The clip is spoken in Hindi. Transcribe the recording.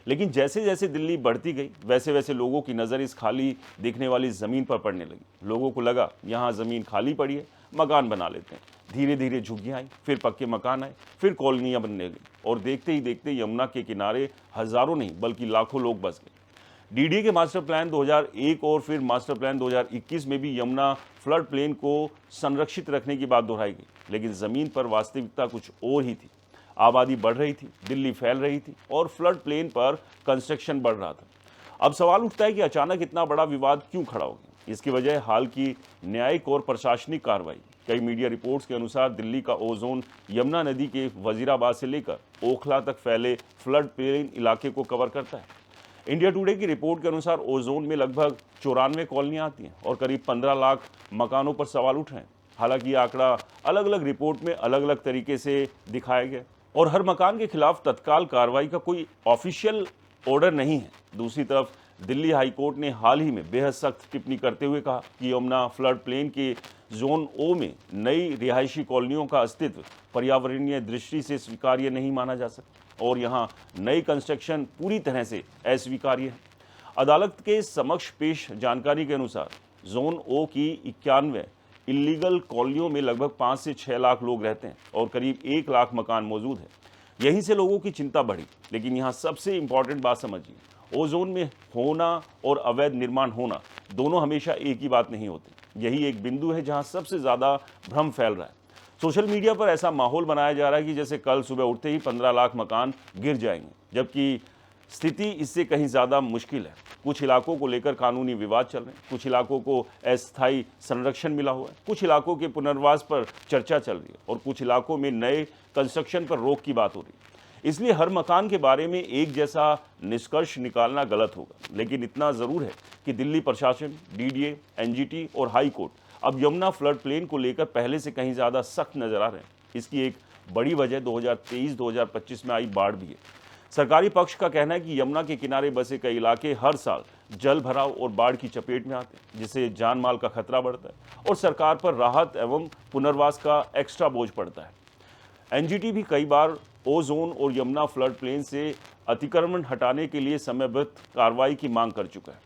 लेकिन जैसे जैसे दिल्ली बढ़ती गई वैसे वैसे लोगों की नज़र इस खाली दिखने वाली ज़मीन पर पड़ने लगी। लोगों को लगा यहाँ ज़मीन खाली पड़ी है, मकान बना लेते हैं। धीरे धीरे झुग्गियाँ आई, फिर पक्के मकान आए, फिर कॉलोनियाँ बनने लगी और देखते ही देखते यमुना के किनारे हज़ारों नहीं बल्कि लाखों लोग बस गए। डीडीए के मास्टर प्लान 2001 और फिर मास्टर प्लान 2021 में भी यमुना फ्लड प्लेन को संरक्षित रखने की बात दोहराई गई, लेकिन ज़मीन पर वास्तविकता कुछ और ही थी। आबादी बढ़ रही थी, दिल्ली फैल रही थी और फ्लड प्लेन पर कंस्ट्रक्शन बढ़ रहा था। अब सवाल उठता है कि अचानक इतना बड़ा विवाद क्यों खड़ा हो गया। इसकी वजह हाल की न्यायिक और प्रशासनिक कार्रवाई। कई मीडिया रिपोर्ट्स के अनुसार दिल्ली का ओजोन यमुना नदी के वजीराबाद से लेकर ओखला तक फैले फ्लड प्लेन इलाके को कवर करता है। इंडिया टुडे की रिपोर्ट के अनुसार ओजोन में लगभग 94 कॉलोनियाँ आती हैं और करीब 15 लाख मकानों पर सवाल उठ रहे हैं। हालांकि ये आंकड़ा अलग अलग रिपोर्ट में अलग अलग तरीके से दिखाया गया और हर मकान के खिलाफ तत्काल कार्रवाई का कोई ऑफिशियल ऑर्डर नहीं है। दूसरी तरफ दिल्ली हाई कोर्ट ने हाल ही में बेहद सख्त टिप्पणी करते हुए कहा कि यमुना फ्लड प्लेन के जोन ओ में नई रिहायशी कॉलोनियों का अस्तित्व पर्यावरणीय दृष्टि से स्वीकार्य नहीं माना जा सकता और यहाँ नई कंस्ट्रक्शन पूरी तरह से अस्वीकार्य है। अदालत के समक्ष पेश जानकारी के अनुसार जोन ओ की 91 इलीगल कॉलोनियों में लगभग 5 से 6 लाख लोग रहते हैं और करीब 1 लाख मकान मौजूद है। यहीं से लोगों की चिंता बढ़ी। लेकिन यहाँ सबसे इम्पॉर्टेंट बात समझिए, ओजोन में होना और अवैध निर्माण होना दोनों हमेशा एक ही बात नहीं होते। यही एक बिंदु है जहाँ सबसे ज़्यादा भ्रम फैल रहा है। सोशल मीडिया पर ऐसा माहौल बनाया जा रहा है कि जैसे कल सुबह उठते ही 15 लाख मकान गिर जाएंगे, जबकि स्थिति इससे कहीं ज़्यादा मुश्किल है। कुछ इलाकों को लेकर कानूनी विवाद चल रहे हैं, कुछ इलाकों को अस्थायी संरक्षण मिला हुआ है, कुछ इलाकों के पुनर्वास पर चर्चा चल रही है और कुछ इलाकों में नए कंस्ट्रक्शन पर रोक की बात हो रही है। इसलिए हर मकान के बारे में एक जैसा निष्कर्ष निकालना गलत होगा। लेकिन इतना ज़रूर है कि दिल्ली प्रशासन, डीडीए, एनजीटी और हाई कोर्ट अब यमुना फ्लड प्लेन को लेकर पहले से कहीं ज़्यादा सख्त नजर आ रहे हैं। इसकी एक बड़ी वजह 2023-2025 में आई बाढ़ भी है। सरकारी पक्ष का कहना है कि यमुना के किनारे बसे कई इलाके हर साल जल भराव और बाढ़ की चपेट में आते हैं, जिससे जान माल का खतरा बढ़ता है और सरकार पर राहत एवं पुनर्वास का एक्स्ट्रा बोझ पड़ता है। एनजीटी भी कई बार ओजोन और यमुना फ्लड प्लेन से अतिक्रमण हटाने के लिए समयबद्ध कार्रवाई की मांग कर चुका है।